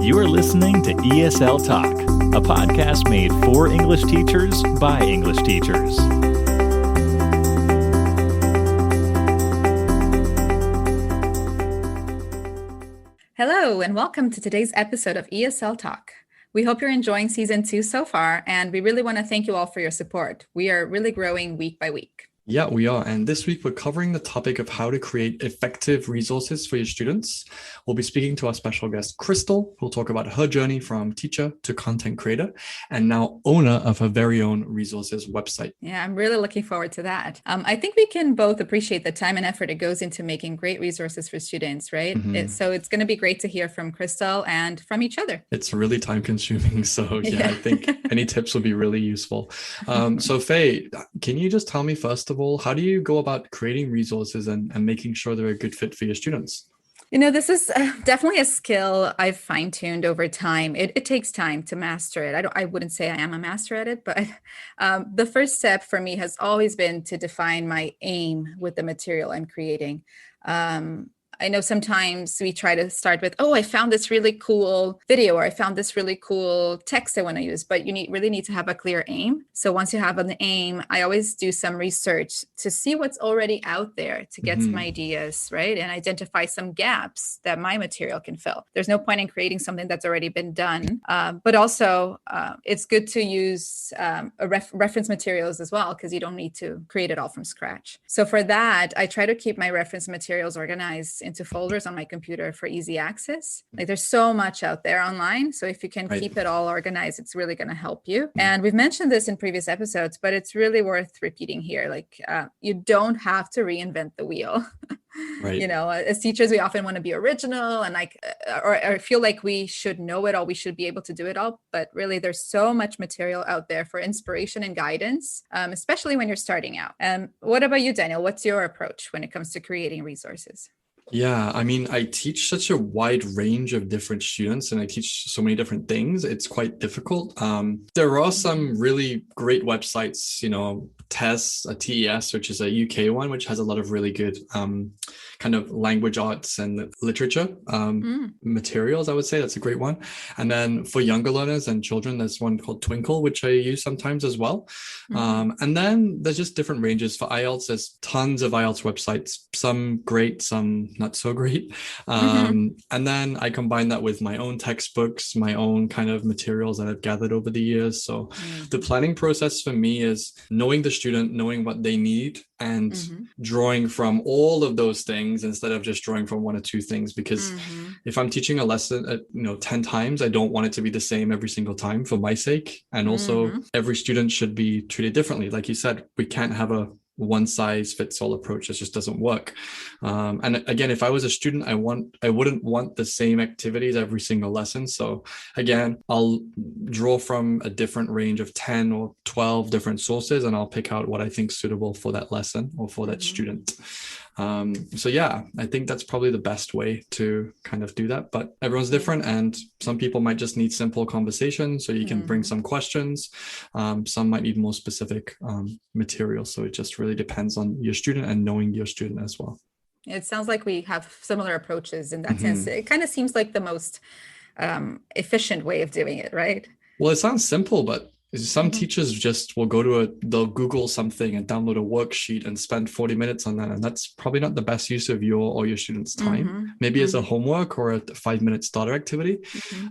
You are listening to ESL Talk, a podcast made for English teachers by English teachers. Hello, and welcome to today's episode of ESL Talk. We hope you're enjoying season 2 so far, and we really want to thank you all for your support. We are really growing week by week. Yeah, we are. And this week, we're covering the topic of how to create effective resources for your students. We'll be speaking to our special guest, Crystal, who'll talk about her journey from teacher to content creator and now owner of her very own resources website. Yeah, I'm really looking forward to that. I think we can both appreciate the time and effort it goes into making great resources for students, right? So it's going to be great to hear from Crystal and from each other. It's really time consuming. So yeah, I think any tips would be really useful. So Faye, can you just tell me first of all, how do you go about creating resources and making sure they're a good fit for your students? You know, this is definitely a skill I've fine-tuned over time. It takes time to master it. I wouldn't say I am a master at it, but the first step for me has always been to define my aim with the material I'm creating. I know sometimes we try to start with, I found this really cool video, or I found this really cool text I want to use, but you really need to have a clear aim. So once you have an aim, I always do some research to see what's already out there to get some ideas, right? And identify some gaps that my material can fill. There's no point in creating something that's already been done, but also it's good to use reference materials as well, because you don't need to create it all from scratch. So for that, I try to keep my reference materials organized into folders on my computer for easy access. Like there's so much out there online. So if you can keep it all organized, it's really going to help you. And we've mentioned this in previous episodes, but it's really worth repeating here. Like you don't have to reinvent the wheel. Right. You know, as teachers, we often want to be original and or feel like we should know it all. We should be able to do it all. But really, there's so much material out there for inspiration and guidance, especially when you're starting out. What about you, Daniel? What's your approach when it comes to creating resources? Yeah, I mean, I teach such a wide range of different students and I teach so many different things. It's quite difficult. There are some really great websites, you know, TES, which is a UK one, which has a lot of really good kind of language arts and literature materials, I would say. That's a great one. And then for younger learners and children, there's one called Twinkle, which I use sometimes as well. And then there's just different ranges. For IELTS, there's tons of IELTS websites, some great, some not so great. And then I combine that with my own textbooks, my own kind of materials that I've gathered over the years. So the planning process for me is knowing the student, knowing what they need, and drawing from all of those things instead of just drawing from one or two things. Because if I'm teaching a lesson 10 times, I don't want it to be the same every single time for my sake. And also every student should be treated differently. Like you said, we can't have a one size fits all approach. It just doesn't work. And again, if I was a student, I wouldn't want the same activities every single lesson. So again, I'll draw from a different range of 10 or 12 different sources, and I'll pick out what I think is suitable for that lesson or for that student. So yeah, I think that's probably the best way to kind of do that, but everyone's different and some people might just need simple conversations, so you can bring some questions. Some might need more specific material. So it just really depends on your student and knowing your student as well. It sounds like we have similar approaches in that sense. It kind of seems like the most efficient way of doing it, right? Well, it sounds simple, but some teachers just will they'll Google something and download a worksheet and spend 40 minutes on that. And that's probably not the best use of your or your students' time. Maybe as a homework or a 5-minute starter activity.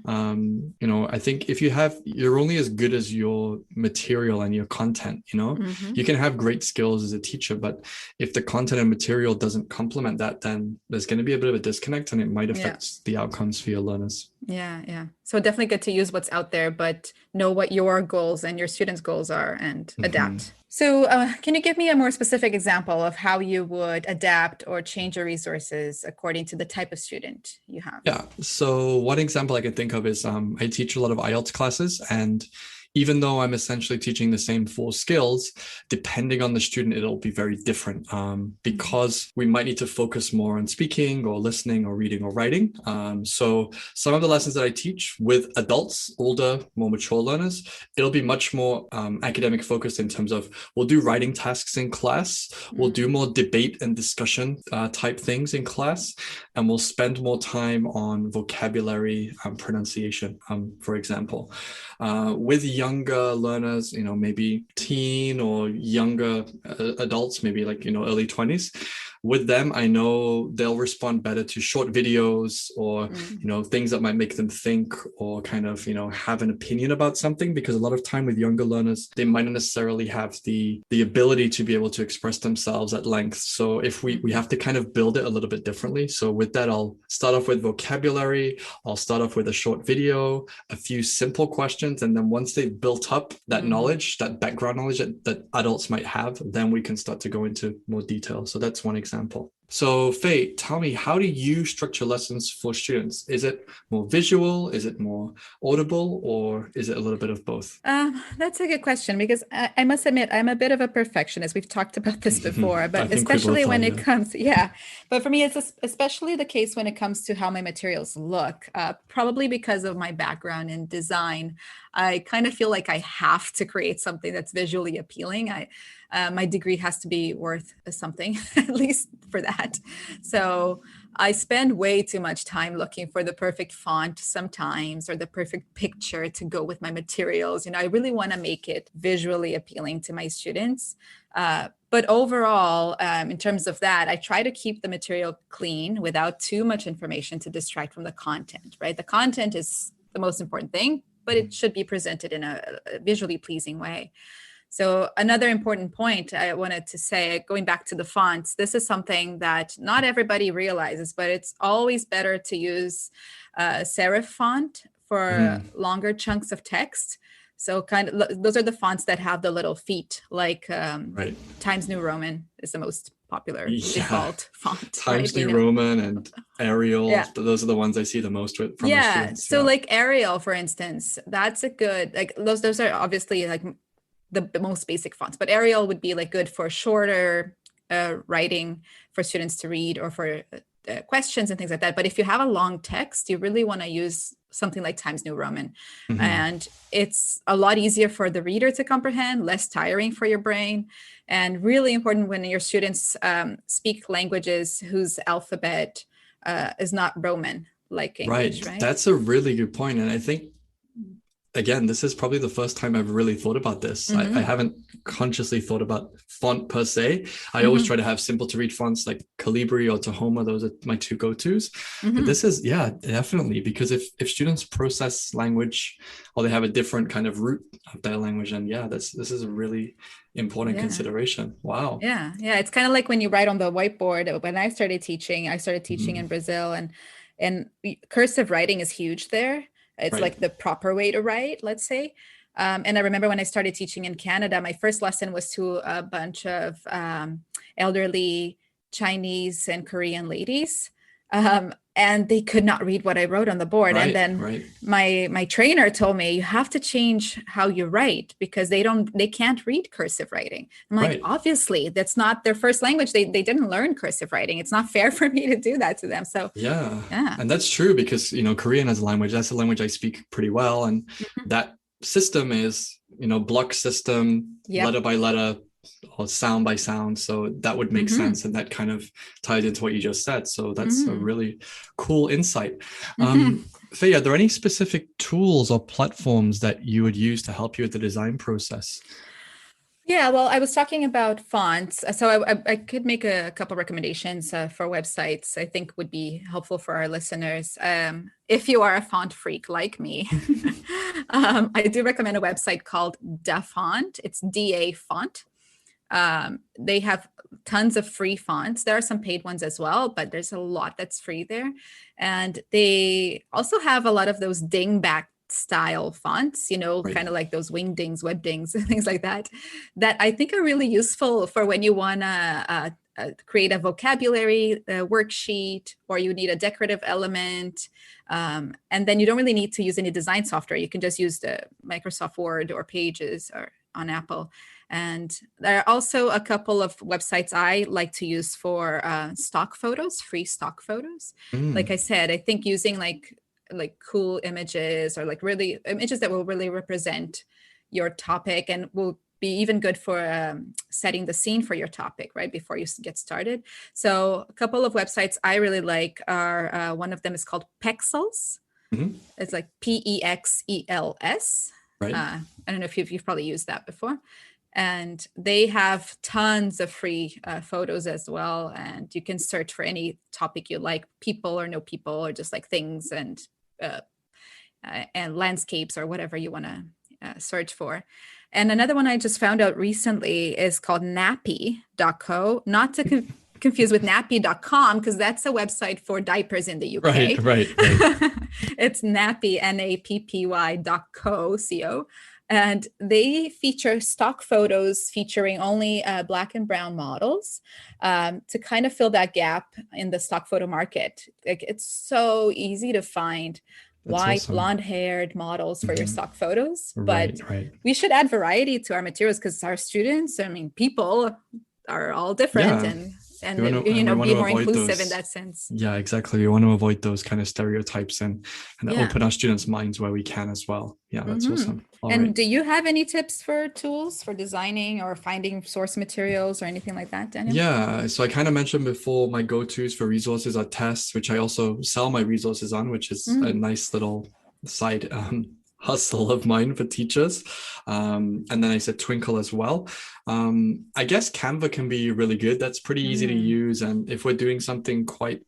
I think if you're only as good as your material and your content, you can have great skills as a teacher, but if the content and material doesn't complement that, then there's going to be a bit of a disconnect and it might affect the outcomes for your learners. Yeah. So definitely good to use what's out there, but know what your goals and your students' goals are and adapt. So can you give me a more specific example of how you would adapt or change your resources according to the type of student you have? Yeah. So one example I can think of is I teach a lot of IELTS classes, and even though I'm essentially teaching the same 4 skills, depending on the student, it'll be very different because we might need to focus more on speaking or listening or reading or writing. So some of the lessons that I teach with adults, older, more mature learners, it'll be much more academic focused in terms of we'll do writing tasks in class, we'll do more debate and discussion type things in class, and we'll spend more time on vocabulary pronunciation, for example. With younger learners, maybe teen or younger adults, maybe like, early 20s, with them, I know they'll respond better to short videos or, things that might make them think or kind of, have an opinion about something, because a lot of time with younger learners, they might not necessarily have the ability to be able to express themselves at length. So if we have to kind of build it a little bit differently. So with that, I'll start off with vocabulary. I'll start off with a short video, a few simple questions. And then once they've built up that knowledge, that background knowledge that adults might have, then we can start to go into more detail. So that's one example. So Faye, tell me, how do you structure lessons for students? Is it more visual? Is it more audible? Or is it a little bit of both? That's a good question, because I must admit, I'm a bit of a perfectionist. We've talked about this before, but especially when it comes, but for me, it's especially the case when it comes to how my materials look, probably because of my background in design. I kind of feel like I have to create something that's visually appealing. My degree has to be worth something, at least for that. So I spend way too much time looking for the perfect font sometimes, or the perfect picture to go with my materials. I really want to make it visually appealing to my students. But overall, in terms of that, I try to keep the material clean without too much information to distract from the content, right? The content is the most important thing, but it should be presented in a visually pleasing way. So another important point I wanted to say, going back to the fonts, this is something that not everybody realizes, but it's always better to use serif font for longer chunks of text. So those are the fonts that have the little feet, like Times New Roman is the most popular default font. Times New Roman and Arial, those are the ones I see the most from the students. So like Arial, for instance, that's a good, like those are obviously like the most basic fonts, but Arial would be like good for shorter writing for students to read, or for questions and things like that. But if you have a long text, you really want to use something like Times New Roman. And it's a lot easier for the reader to comprehend, less tiring for your brain, and really important when your students speak languages whose alphabet is not Roman, like English, right? That's a really good point. And I think, again, this is probably the first time I've really thought about this. I haven't consciously thought about font per se. I always try to have simple to read fonts like Calibri or Tahoma. Those are my 2 go-tos. But this is, definitely, because if students process language, or they have a different kind of root of their language, and this is a really important consideration. Wow. Yeah. It's kind of like when you write on the whiteboard. When I started teaching in Brazil, and cursive writing is huge there. It's like the proper way to write, let's say. And I remember when I started teaching in Canada, my first lesson was to a bunch of elderly Chinese and Korean ladies. And they could not read what I wrote on the board. And then my trainer told me, you have to change how you write, because they can't read cursive writing. I'm like, obviously, that's not their first language. They didn't learn cursive writing. It's not fair for me to do that to them. So yeah. And that's true, because, Korean as a language, that's a language I speak pretty well. And that system is, block system, letter by letter, or sound by sound. So that would make sense. And that kind of ties into what you just said. So that's a really cool insight. Faye, are there any specific tools or platforms that you would use to help you with the design process? Yeah, well, I was talking about fonts. So I could make a couple recommendations for websites I think would be helpful for our listeners. If you are a font freak like me, I do recommend a website called DaFont. It's DA Font. They have tons of free fonts. There are some paid ones as well, but there's a lot that's free there. And they also have a lot of those dingback style fonts, kind of like those wingdings, webdings, and things like that I think are really useful for when you want to create a vocabulary worksheet, or you need a decorative element. And then you don't really need to use any design software. You can just use the Microsoft Word or Pages or on Apple. And there are also a couple of websites I like to use for stock photos, free stock photos. Like I said, I think using like cool images, or like really images that will really represent your topic and will be even good for setting the scene for your topic right before you get started. So a couple of websites I really like are, one of them is called Pexels. It's like Pexels. Right. I don't know if you've probably used that before. And they have tons of free photos as well. And you can search for any topic you like, people or no people, or just like things and landscapes or whatever you want to search for. And another one I just found out recently is called nappy.co, not to confuse with nappy.com, because that's a website for diapers in the UK. Right. It's nappy, nappy.co. And they feature stock photos featuring only Black and brown models to kind of fill that gap in the stock photo market. Like, it's so easy to find white, blonde-haired models for your stock photos. But we should add variety to our materials, because our students, people are all different, and be more inclusive in that sense. Yeah, exactly. We want to avoid those kind of stereotypes and open our students' minds where we can as well. Yeah, that's awesome. Do you have any tips for tools for designing or finding source materials or anything like that, Daniel? Yeah, so I kind of mentioned before, my go-tos for resources are tests, which I also sell my resources on, which is a nice little side hustle of mine for teachers. And then I said Twinkle as well. I guess Canva can be really good. That's pretty easy to use. And if we're doing something quite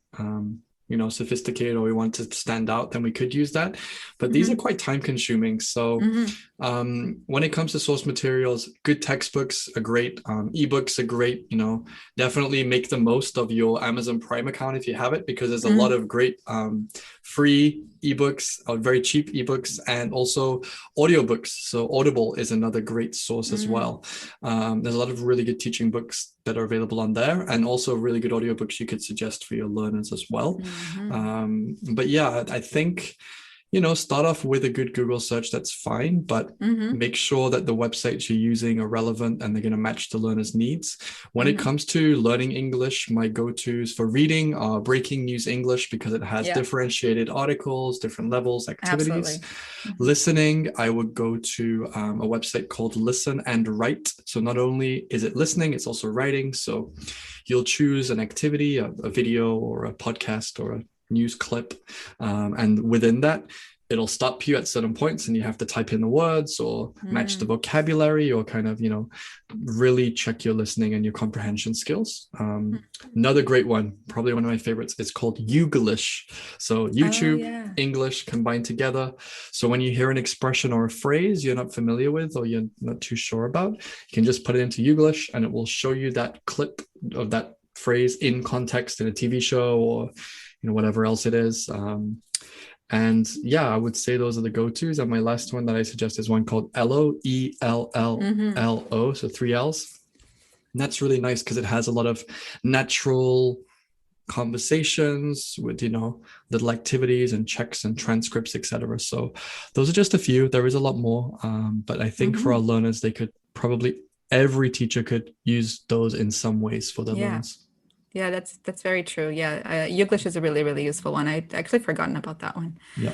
sophisticated, or we want to stand out, then we could use that. But these are quite time consuming. So when it comes to source materials, good textbooks are great. Ebooks are great. Definitely make the most of your Amazon Prime account if you have it, because there's a lot of great free ebooks, or very cheap ebooks, and also audiobooks. So Audible is another great source as well. There's a lot of really good teaching books that are available on there, and also really good audiobooks you could suggest for your learners as well. But yeah, I think, start off with a good Google search, that's fine, but make sure that the websites you're using are relevant and they're going to match the learner's needs. When it comes to learning English, my go-tos for reading are Breaking News English, because it has differentiated articles, different levels, activities. Listening, I would go to a website called Listen and Write. So not only is it listening, it's also writing. So you'll choose an activity, a video or a podcast or a news clip, and within that it'll stop you at certain points and you have to type in the words or match the vocabulary, or kind of really check your listening and your comprehension skills. Another great one, probably one of my favorites, is called Youglish. So YouTube, English combined together. So when you hear an expression or a phrase you're not familiar with or you're not too sure about, you can just put it into Youglish and it will show you that clip of that phrase in context in a TV show or whatever else it is. And yeah, I would say those are the go-tos. And my last one that I suggest is one called Ello, ELLLO, so 3 L's. And that's really nice because it has a lot of natural conversations with, little activities and checks and transcripts, etc. So those are just a few. There is a lot more. But I think for our learners, every teacher could use those in some ways for their learners. Yeah, that's very true. Yeah, Youglish is a really, really useful one. I'd actually forgotten about that one. Yeah.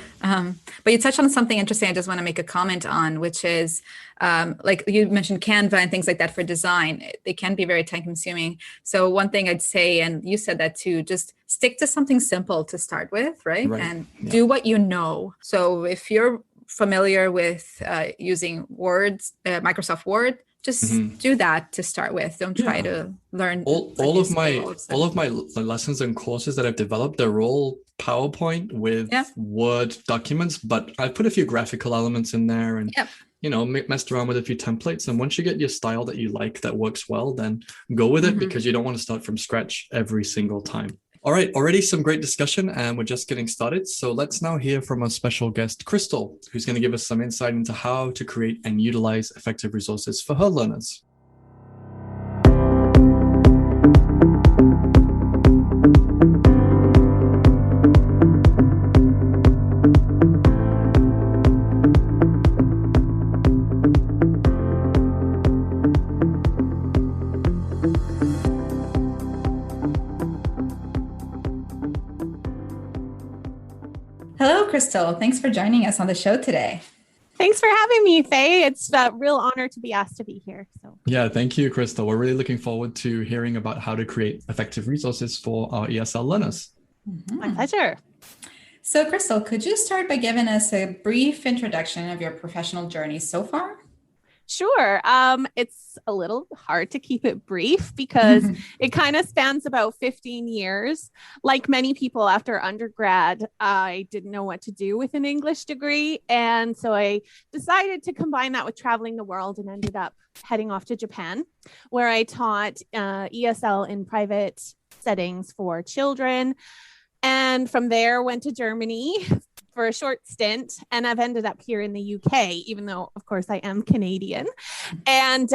But you touched on something interesting I just want to make a comment on, which is like you mentioned Canva and things like that for design. They can be very time consuming. So one thing I'd say, and you said that too, just stick to something simple to start with, right? And do what you know. So if you're familiar with using Microsoft Word, just do that to start with. Don't try to learn all of my lessons and courses that I've developed. They're all PowerPoint with Word documents, but I put a few graphical elements in there and messed around with a few templates. And once you get your style that you like that works well, then go with it, because you don't want to start from scratch every single time. All right, already some great discussion and we're just getting started. So let's now hear from our special guest, Crystal, who's going to give us some insight into how to create and utilize effective resources for her learners. Hello, Crystal. Thanks for joining us on the show today. Thanks for having me, Faye. It's a real honor to be asked to be here. Yeah, thank you, Crystal. We're really looking forward to hearing about how to create effective resources for our ESL learners. My pleasure. So, Crystal, could you start by giving us a brief introduction of your professional journey so far? Sure. It's a little hard to keep it brief because it kind of spans about 15 years. Like many people after undergrad, I didn't know what to do with an English degree. And so I decided to combine that with traveling the world and ended up heading off to Japan, where I taught ESL in private settings for children. And from there, went to Germany for a short stint, and I've ended up here in the UK, even though, of course, I am Canadian. And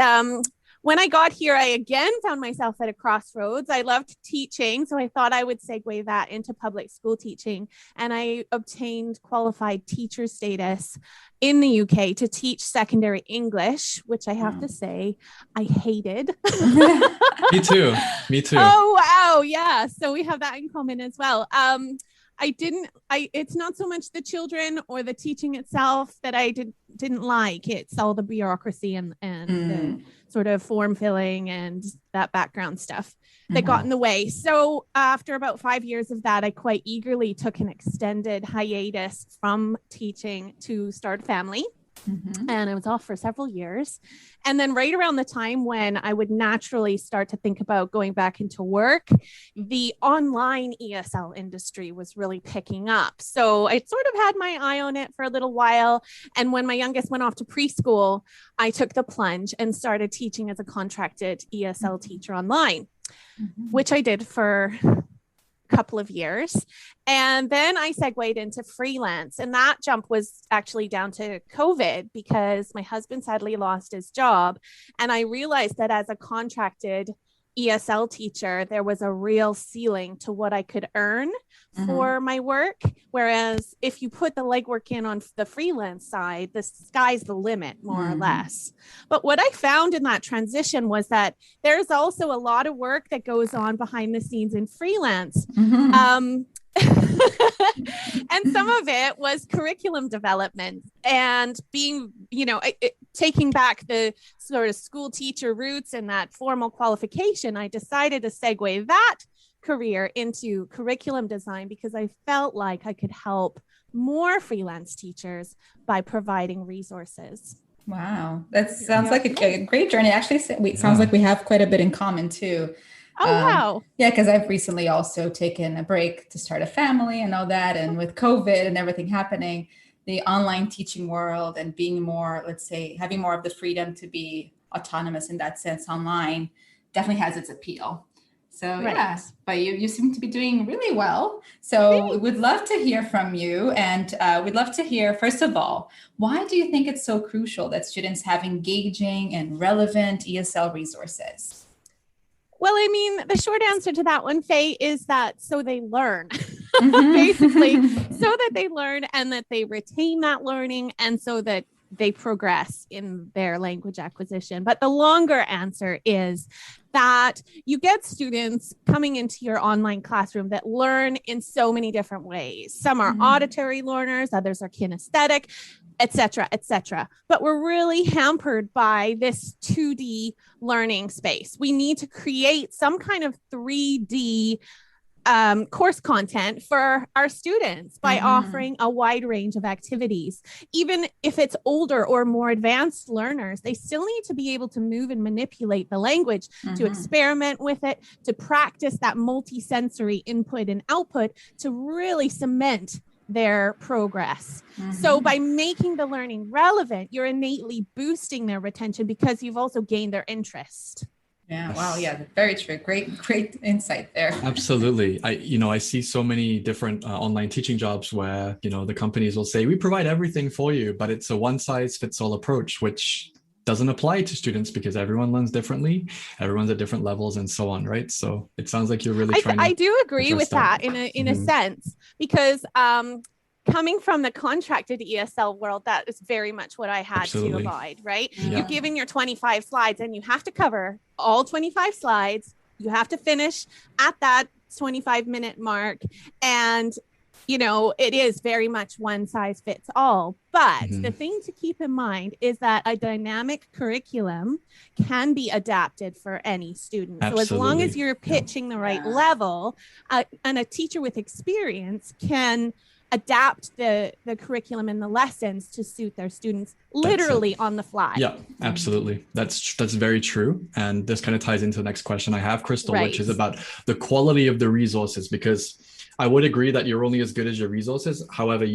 when I got here, I again found myself at a crossroads. I loved teaching, so I thought I would segue that into public school teaching. And I obtained qualified teacher status in the UK to teach secondary English, which I have to say I hated. Me too. Me too. Oh, wow. Yeah. So we have that in common as well. It's not so much the children or the teaching itself that I didn't like. It's all the bureaucracy and the sort of form filling and that background stuff that got in the way. So after about 5 years of that, I quite eagerly took an extended hiatus from teaching to start a family. And I was off for several years. And then right around the time when I would naturally start to think about going back into work, the online ESL industry was really picking up. So I sort of had my eye on it for a little while. And when my youngest went off to preschool, I took the plunge and started teaching as a contracted ESL teacher online, which I did for couple of years. And then I segued into freelance. And that jump was actually down to COVID because my husband sadly lost his job. And I realized that as a contracted ESL teacher, there was a real ceiling to what I could earn for my work. Whereas if you put the legwork in on the freelance side, the sky's the limit, more or less. But what I found in that transition was that there's also a lot of work that goes on behind the scenes in freelance. And some of it was curriculum development and being, taking back the sort of school teacher roots and that formal qualification. I decided to segue that career into curriculum design because I felt like I could help more freelance teachers by providing resources. Wow, that sounds like a great journey. Actually, it sounds like we have quite a bit in common too. Oh, wow. Yeah, because I've recently also taken a break to start a family and all that. And with COVID and everything happening, the online teaching world and being more, let's say, having more of the freedom to be autonomous in that sense online definitely has its appeal. So yeah, but you seem to be doing really well. So we'd love to hear from you. And we'd love to hear, first of all, why do you think it's so crucial that students have engaging and relevant ESL resources? Well, I mean, the short answer to that one, Faye, is that so they learn, basically, so that they learn and that they retain that learning and so that they progress in their language acquisition. But the longer answer is that you get students coming into your online classroom that learn in so many different ways. Some are auditory learners, others are kinesthetic, et cetera, but we're really hampered by this 2D learning space. We need to create some kind of 3D course content for our students by offering a wide range of activities. Even if it's older or more advanced learners, they still need to be able to move and manipulate the language, to experiment with it, to practice that multi-sensory input and output to really cement their progress. So by making the learning relevant, you're innately boosting their retention because you've also gained their interest. Yeah. Wow. Yeah. Very true. Great insight there. Absolutely. I see so many different online teaching jobs where, the companies will say, we provide everything for you, but it's a one size fits all approach, which doesn't apply to students because everyone learns differently. Everyone's at different levels and so on. Right. So it sounds like you're really trying to. I do agree with that in a sense, because coming from the contracted ESL world, that is very much what I had to abide, right? Yeah. You're given your 25 slides and you have to cover all 25 slides. You have to finish at that 25-minute mark. And it is very much one size fits all. But the thing to keep in mind is that a dynamic curriculum can be adapted for any student. Absolutely. So as long as you're pitching the right level, and a teacher with experience can adapt the curriculum and the lessons to suit their students literally on the fly. Yeah, absolutely. That's very true. And this kind of ties into the next question I have, Crystal, which is about the quality of the resources, because I would agree that you're only as good as your resources. However,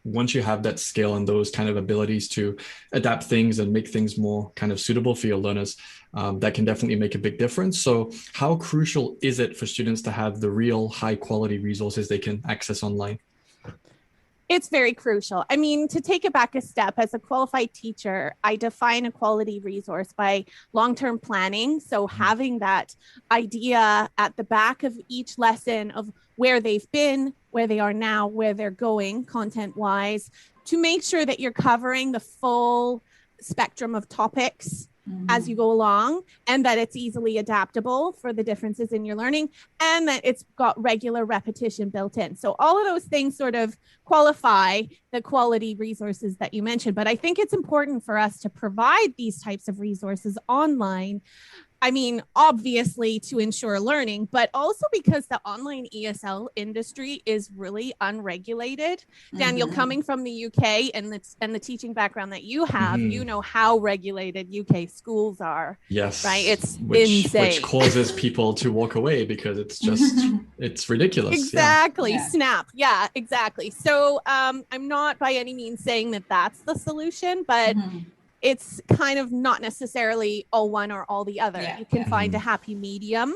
once you have that skill and those kind of abilities to adapt things and make things more kind of suitable for your learners, that can definitely make a big difference. So how crucial is it for students to have the real high quality resources they can access online? It's very crucial. I mean, to take it back a step, as a qualified teacher, I define a quality resource by long-term planning. So having that idea at the back of each lesson of where they've been, where they are now, where they're going content-wise, to make sure that you're covering the full spectrum of topics as you go along, and that it's easily adaptable for the differences in your learning, and that it's got regular repetition built in. So all of those things sort of qualify the quality resources that you mentioned. But I think it's important for us to provide these types of resources online. I mean, obviously to ensure learning, but also because the online ESL industry is really unregulated. Daniel, coming from the UK and the teaching background that you have, you know how regulated UK schools are. Yes. Right? It's insane. Which causes people to walk away because it's just, it's ridiculous. Exactly. Yeah. Snap. Yeah, exactly. So I'm not by any means saying that that's the solution, but it's kind of not necessarily all one or all the other. You can find a happy medium.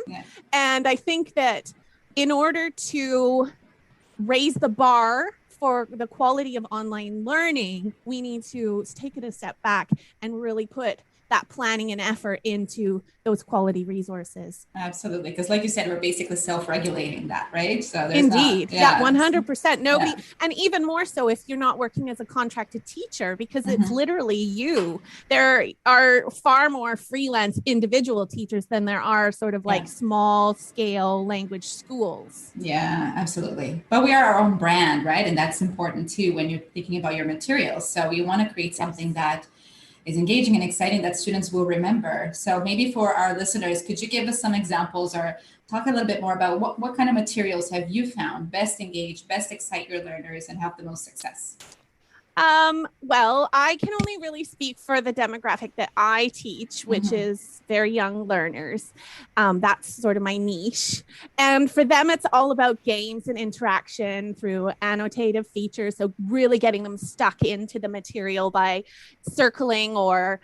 And I think that in order to raise the bar for the quality of online learning, we need to take it a step back and really put that planning and effort into those quality resources. Absolutely. Because like you said, we're basically self-regulating that, right? So there's Indeed. 100%. Nobody, and even more so if you're not working as a contracted teacher, because it's literally you. There are far more freelance individual teachers than there are sort of like small scale language schools. Yeah, absolutely. But we are our own brand, right? And that's important too when you're thinking about your materials. So you want to create something that is engaging and exciting that students will remember. So maybe for our listeners, could you give us some examples or talk a little bit more about what kind of materials have you found best engage, best excite your learners and have the most success? Well, I can only really speak for the demographic that I teach, which is very young learners. That's sort of my niche. And for them, it's all about games and interaction through annotative features. So really getting them stuck into the material by circling or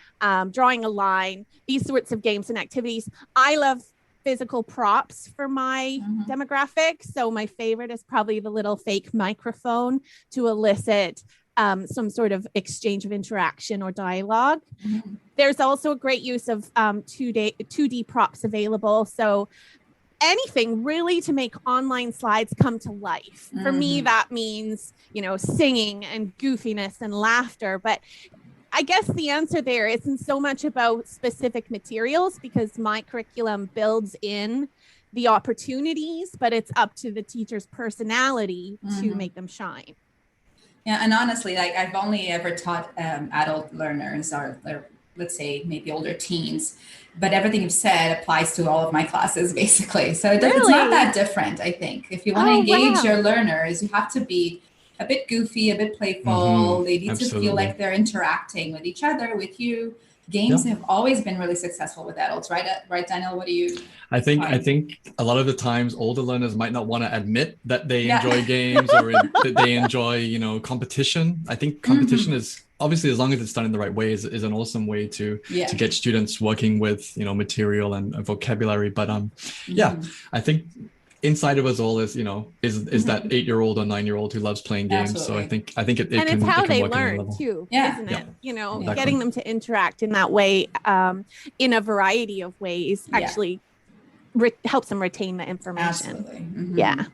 drawing a line, these sorts of games and activities. I love physical props for my demographic. So my favorite is probably the little fake microphone to elicit some sort of exchange of interaction or dialogue. There's also a great use of 2D props available. So anything really to make online slides come to life. For me, that means, singing and goofiness and laughter. But I guess the answer there isn't so much about specific materials because my curriculum builds in the opportunities, but it's up to the teacher's personality to make them shine. Yeah, and honestly, like I've only ever taught adult learners or let's say maybe older teens, but everything you've said applies to all of my classes basically. So it's not that different, I think. If you want to engage your learners, you have to be a bit goofy, a bit playful. They need to feel like they're interacting with each other, with you. Games have always been really successful with adults, right? Right, Daniel? What do you? I think a lot of the times older learners might not want to admit that they enjoy games or that they enjoy, competition. I think competition is obviously, as long as it's done in the right way, is an awesome way to get students working with material and vocabulary. But I think inside of us all is that 8-year-old or 9-year-old who loves playing games. Absolutely. So I think it and can, it's how they work learn too, isn't it? Exactly. Getting them to interact in that way, in a variety of ways, actually helps them retain the information. Absolutely. Yeah.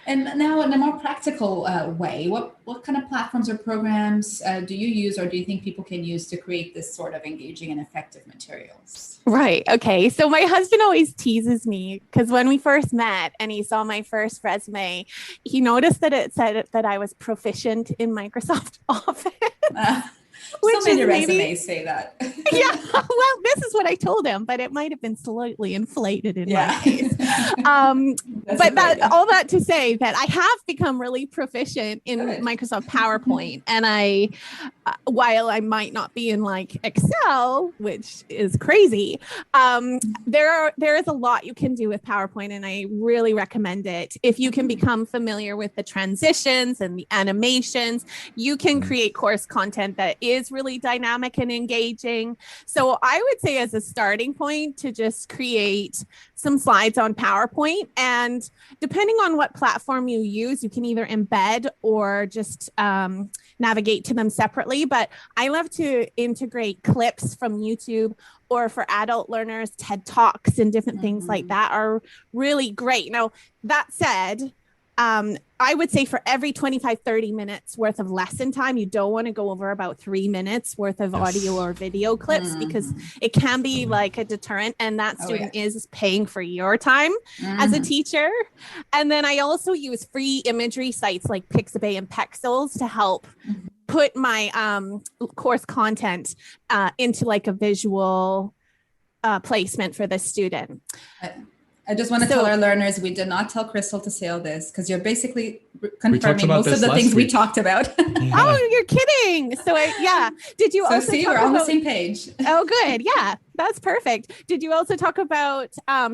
And now in a more practical way, what kind of platforms or programs do you use, or do you think people can use to create this sort of engaging and effective materials? Right. Okay. So my husband always teases me because when we first met and he saw my first resume, he noticed that it said that I was proficient in Microsoft Office. So many resumes say that. Yeah. Well, this is what I told him, but it might have been slightly inflated in my case. But all that to say that I have become really proficient in Microsoft PowerPoint, and while I might not be in like Excel, which is crazy, there is a lot you can do with PowerPoint, and I really recommend it. If you can become familiar with the transitions and the animations, you can create course content that is really dynamic and engaging. So I would say as a starting point to just create some slides on PowerPoint, and depending on what platform you use, you can either embed or just navigate to them separately. But I love to integrate clips from YouTube, or for adult learners, TED Talks and different things like that are really great. Now, that said, I would say for every 25, 30 minutes worth of lesson time, you don't want to go over about 3 minutes worth of audio or video clips because it can be like a deterrent, and that student is paying for your time as a teacher. And then I also use free imagery sites like Pixabay and Pexels to help put my course content into like a visual placement for the student. I just want to tell our learners, we did not tell Crystal to say all this because you're basically confirming most of the things we talked about. Oh, you're kidding. So did you also see, we're on the same page. Oh, good. Yeah, that's perfect. Did you also talk about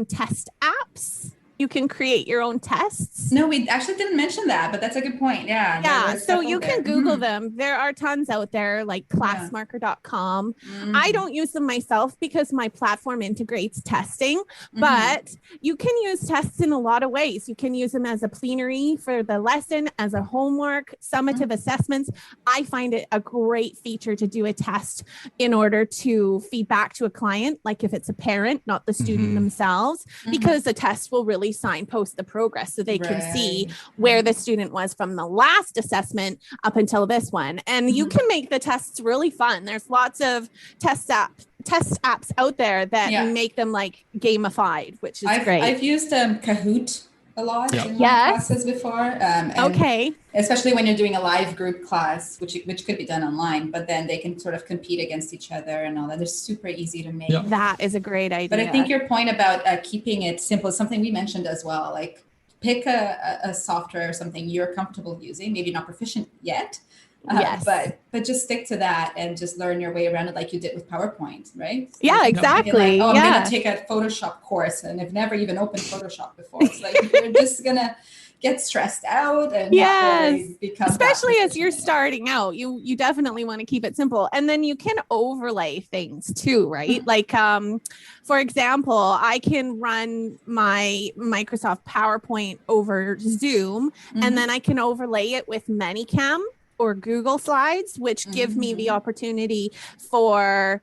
test apps? You can create your own tests. No, we actually didn't mention that, but that's a good point. Yeah. So you can Google them. There are tons out there, like classmarker.com. I don't use them myself because my platform integrates testing, but you can use tests in a lot of ways. You can use them as a plenary for the lesson, as a homework, summative assessments. I find it a great feature to do a test in order to feed back to a client, like if it's a parent, not the student themselves, because the test will really signpost the progress so they can see where the student was from the last assessment up until this one. And you can make the tests really fun. There's lots of test apps out there that make them like gamified, which is great. I've used Kahoot a lot in my classes before. Especially when you're doing a live group class, which could be done online, but then they can sort of compete against each other and all that. They're super easy to make. That is a great idea. But I think your point about keeping it simple is something we mentioned as well. Like pick a software or something you're comfortable using, maybe not proficient yet, but just stick to that and just learn your way around it like you did with PowerPoint, right? So exactly. I'm going to take a Photoshop course and I've never even opened Photoshop before. It's like you're just going to get stressed out and really become especially as you're starting out. You definitely want to keep it simple, and then you can overlay things too, right? Like for example, I can run my Microsoft PowerPoint over Zoom, and then I can overlay it with ManyCam or Google Slides, which give me the opportunity for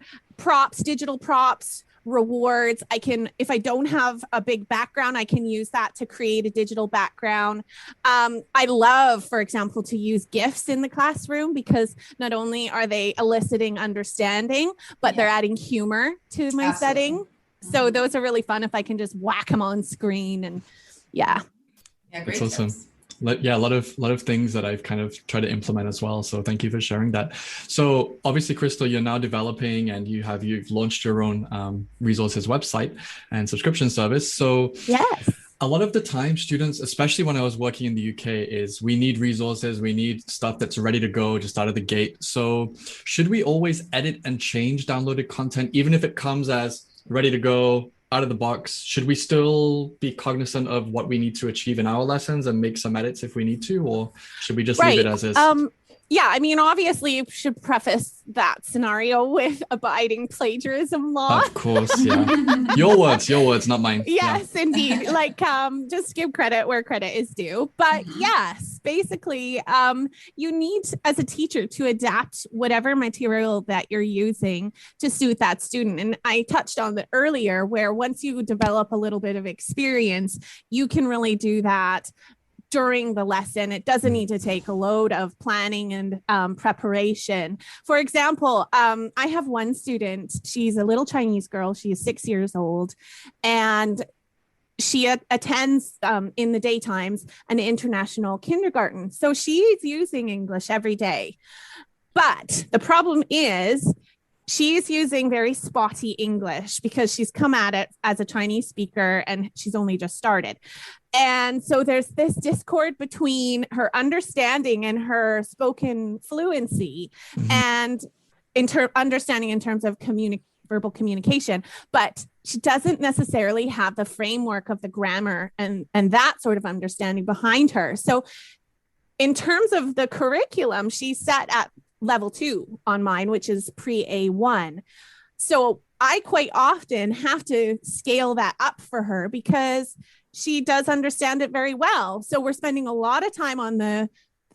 digital props, rewards. I can, if I don't have a big background, I can use that to create a digital background. I love, for example, to use GIFs in the classroom because not only are they eliciting understanding, but they're adding humor to my setting. So those are really fun if I can just whack them on screen and great. That's awesome. A lot of things that I've kind of tried to implement as well. So thank you for sharing that. So obviously, Crystal, you're now developing and you've launched your own resources website and subscription service. So a lot of the time students, especially when I was working in the UK, is we need resources, we need stuff that's ready to go just out of the gate. So should we always edit and change downloaded content, even if it comes as ready to go, out of the box? Should we still be cognizant of what we need to achieve in our lessons and make some edits if we need to, or should we just leave it as is? I mean, obviously you should preface that scenario with abiding plagiarism law. Of course, Your words, not mine. Yes, indeed. Like, just give credit where credit is due. But yes, basically, you need, as a teacher, to adapt whatever material that you're using to suit that student. And I touched on that earlier, where once you develop a little bit of experience, you can really do that during the lesson. It doesn't need to take a load of planning and preparation. For example, I have one student, she's a little Chinese girl. She is 6 years old, and she attends in the daytimes an international kindergarten. So she's using English every day. But the problem is she's using very spotty English because she's come at it as a Chinese speaker and she's only just started. And so there's this discord between her understanding and her spoken fluency and understanding in terms of verbal communication, but she doesn't necessarily have the framework of the grammar and that sort of understanding behind her. So in terms of the curriculum, she's set at level 2 on mine, which is pre-A1. So I quite often have to scale that up for her because she does understand it very well. So we're spending a lot of time on the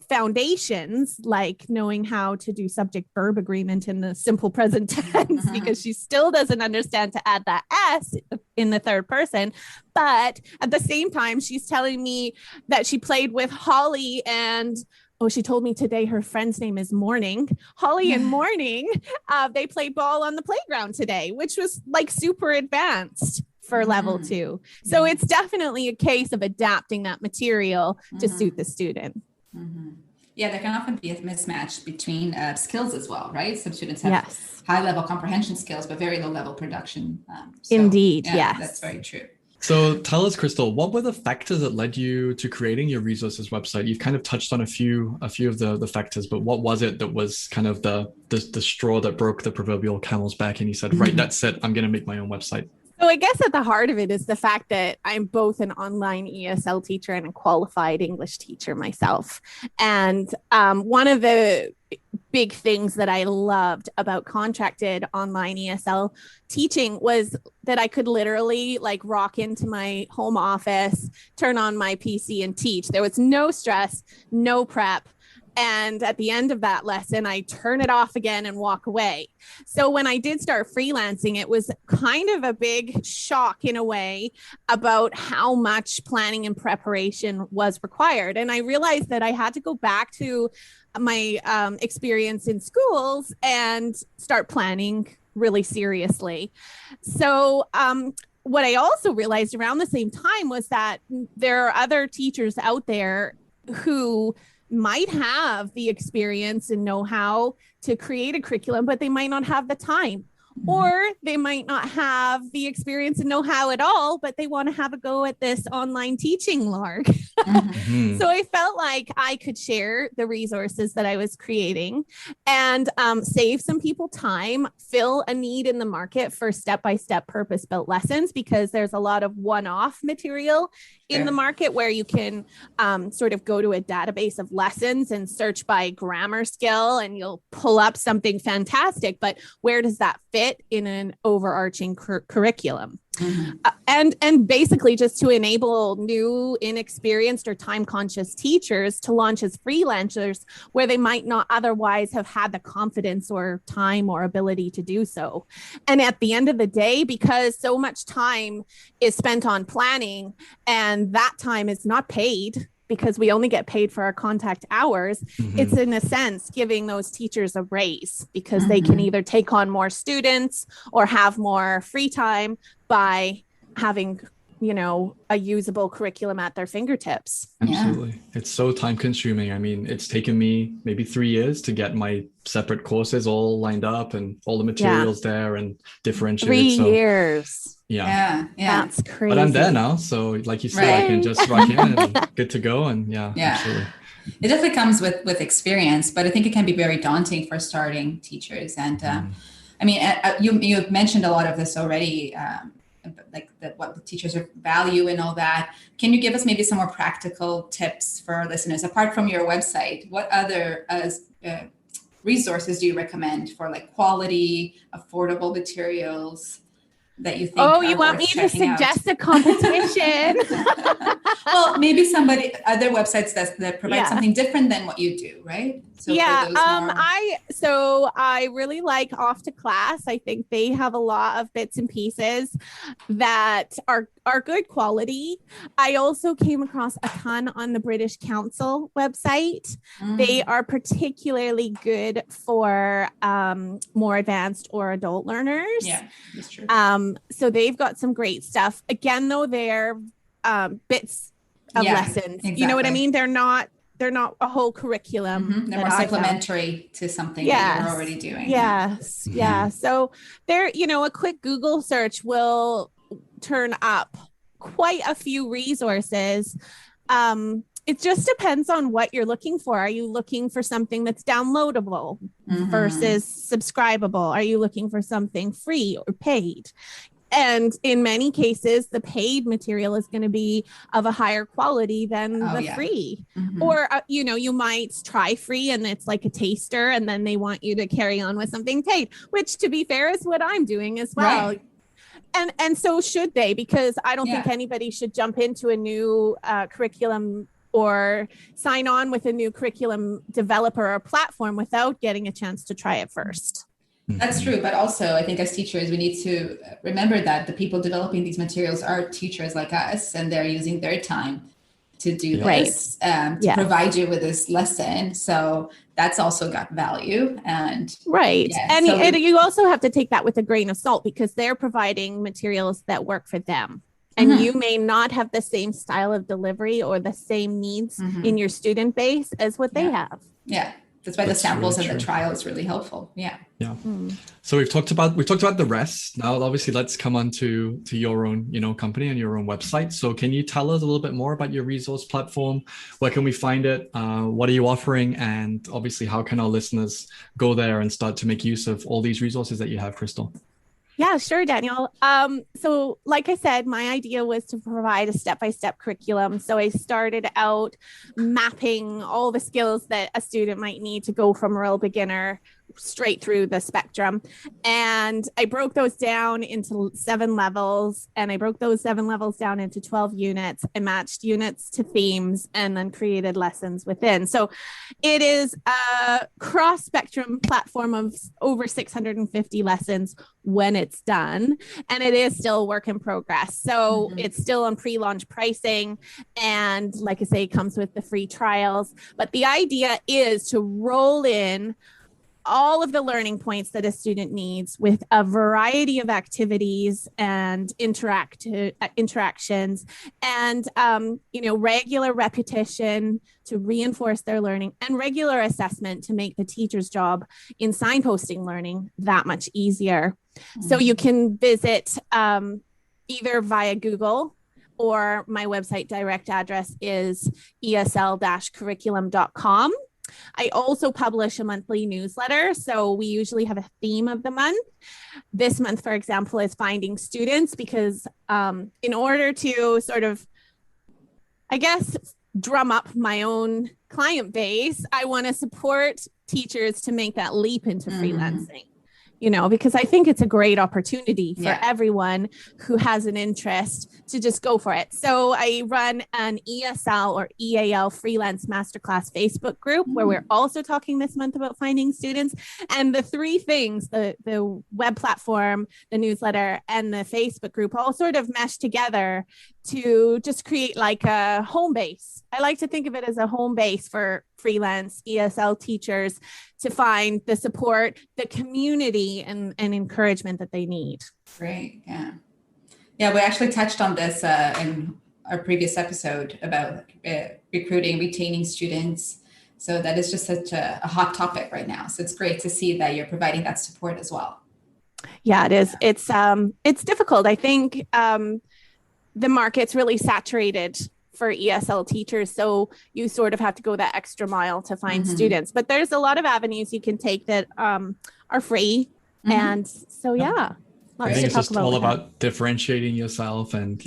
foundations, like knowing how to do subject verb agreement in the simple present tense, because she still doesn't understand to add that S in the third person. But at the same time, she's telling me that she played with Holly and she told me today her friend's name is Morning. Holly and Morning, they played ball on the playground today, which was like super advanced for level 2. So it's definitely a case of adapting that material to suit the student. Yeah, there can often be a mismatch between skills as well, right? Some students have high level comprehension skills, but very low level production. Indeed, yeah, yes. That's very true. So tell us, Crystal, what were the factors that led you to creating your resources website? You've kind of touched on a few of the factors, but what was it that was kind of the straw that broke the proverbial camel's back and you said, right, that's it, I'm going to make my own website? So I guess at the heart of it is the fact that I'm both an online ESL teacher and a qualified English teacher myself. And one of the big things that I loved about contracted online ESL teaching was that I could literally like rock into my home office, turn on my PC and teach. There was no stress, no prep. And at the end of that lesson, I turn it off again and walk away. So when I did start freelancing, it was kind of a big shock in a way about how much planning and preparation was required. And I realized that I had to go back to my experience in schools and start planning really seriously. So what I also realized around the same time was that there are other teachers out there who might have the experience and know-how to create a curriculum, but they might not have the time. Or they might not have the experience and know-how at all, but they want to have a go at this online teaching lark. So I felt like I could share the resources that I was creating and save some people time, fill a need in the market for step-by-step purpose-built lessons, because there's a lot of one-off material in the market where you can sort of go to a database of lessons and search by grammar skill and you'll pull up something fantastic. But where does that fit in an overarching curriculum? And basically just to enable new, inexperienced or time-conscious teachers to launch as freelancers where they might not otherwise have had the confidence or time or ability to do so. And at the end of the day, because so much time is spent on planning and that time is not paid, because we only get paid for our contact hours, it's in a sense giving those teachers a raise because they can either take on more students or have more free time by having, a usable curriculum at their fingertips. Absolutely. It's so time consuming. I mean, it's taken me maybe 3 years to get my separate courses all lined up and all the materials there and differentiated. 3 years. Yeah. That's crazy. But I'm there now. So like you said, I can just rock in and good to go. And absolutely. It definitely comes with experience, but I think it can be very daunting for starting teachers. And I mean, you mentioned a lot of this already, like what the teachers value and all that. Can you give us maybe some more practical tips for our listeners? Apart from your website, what other resources do you recommend for like quality, affordable materials that you think you want me to suggest a competition? Well, maybe other websites that provide something different than what you do, right? So I really like Off to Class. I think they have a lot of bits and pieces that are are good quality. I also came across a ton on the British Council website. They are particularly good for more advanced or adult learners. Yeah, that's true. So they've got some great stuff. Again, though, they're bits of lessons. Exactly. You know what I mean? They're not a whole curriculum. They're more supplementary to something that you're already doing. Yes. Yeah. So there, a quick Google search will turn up quite a few resources. It just depends on what you're looking for. Are you looking for something that's downloadable versus subscribable? Are you looking for something free or paid? And in many cases, the paid material is going to be of a higher quality than the free. Or, you might try free and it's like a taster and then they want you to carry on with something paid, which to be fair is what I'm doing as well. Right. And so should they, because I don't think anybody should jump into a new curriculum or sign on with a new curriculum developer or platform without getting a chance to try it first. That's true. But also, I think as teachers, we need to remember that the people developing these materials are teachers like us, and they're using their time to do this, to provide you with this lesson. So that's also got value. And and you also have to take that with a grain of salt, because they're providing materials that work for them. And you may not have the same style of delivery or the same needs in your student base as what they have. Yeah. That's why the samples and the trial is really helpful. Yeah. Yeah. So we've talked about the rest. Now, obviously, let's come on to your own, company and your own website. So can you tell us a little bit more about your resource platform? Where can we find it? What are you offering? And obviously, how can our listeners go there and start to make use of all these resources that you have, Crystal? Yeah, sure, Daniel. So like I said, my idea was to provide a step-by-step curriculum. So I started out mapping all the skills that a student might need to go from real beginner straight through the spectrum. And I broke those down into 7 levels, and I broke those 7 levels down into 12 units. I matched units to themes and then created lessons within. So it is a cross-spectrum platform of over 650 lessons when it's done. And it is still a work in progress. So it's still on pre-launch pricing. And like I say, it comes with the free trials. But the idea is to roll in all of the learning points that a student needs with a variety of activities and interactions and, regular repetition to reinforce their learning, and regular assessment to make the teacher's job in signposting learning that much easier. So you can visit either via Google, or my website direct address is esl-curriculum.com. I also publish a monthly newsletter. So we usually have a theme of the month. This month, for example, is finding students, because in order to sort of, I guess, drum up my own client base, I want to support teachers to make that leap into freelancing. Because I think it's a great opportunity for everyone who has an interest to just go for it. So I run an ESL or EAL freelance masterclass Facebook group where we're also talking this month about finding students. And the 3 things, the web platform, the newsletter, and the Facebook group all sort of mesh together to just create like a home base. I like to think of it as a home base for freelance ESL teachers to find the support, the community, and encouragement that they need. Great. Yeah. Yeah, we actually touched on this in our previous episode about recruiting, retaining students. So that is just such a hot topic right now. So it's great to see that you're providing that support as well. Yeah, it is. It's difficult. I think the market's really saturated for ESL teachers. So you sort of have to go that extra mile to find students. But there's a lot of avenues you can take that are free. And so, I think it's just all about differentiating yourself and,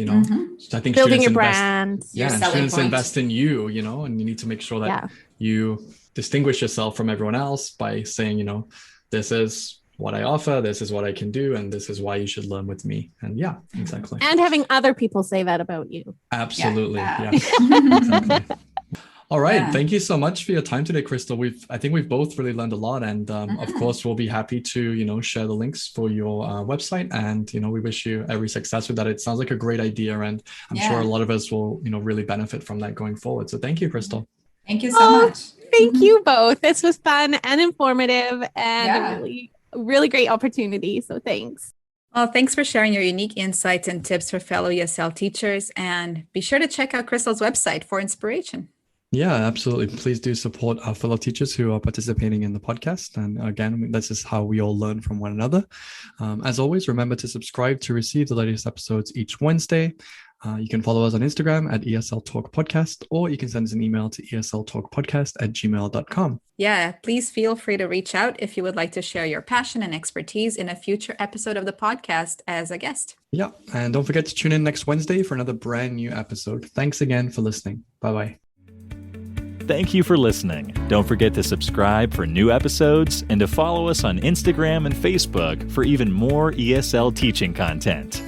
I think building your brand. Students invest in you, and you need to make sure that you distinguish yourself from everyone else by saying, this is what I offer, this is what I can do, and this is why you should learn with me. And exactly. And having other people say that about you. Absolutely. Yeah. Exactly. All right. Yeah. Thank you so much for your time today, Crystal. I think we've both really learned a lot, and of course, we'll be happy to share the links for your website, and we wish you every success with that. It sounds like a great idea, and I'm sure a lot of us will really benefit from that going forward. So thank you, Crystal. Thank you so much. Thank you both. This was fun and informative, and a really, really great opportunity. So thanks. Well, thanks for sharing your unique insights and tips for fellow ESL teachers. And be sure to check out Crystal's website for inspiration. Yeah, absolutely. Please do support our fellow teachers who are participating in the podcast. And again, this is how we all learn from one another. As always, remember to subscribe to receive the latest episodes each Wednesday. You can follow us on Instagram at ESL Talk Podcast, or you can send us an email to esltalkpodcast@gmail.com. Yeah, please feel free to reach out if you would like to share your passion and expertise in a future episode of the podcast as a guest. Yeah, and don't forget to tune in next Wednesday for another brand new episode. Thanks again for listening. Bye-bye. Thank you for listening. Don't forget to subscribe for new episodes and to follow us on Instagram and Facebook for even more ESL teaching content.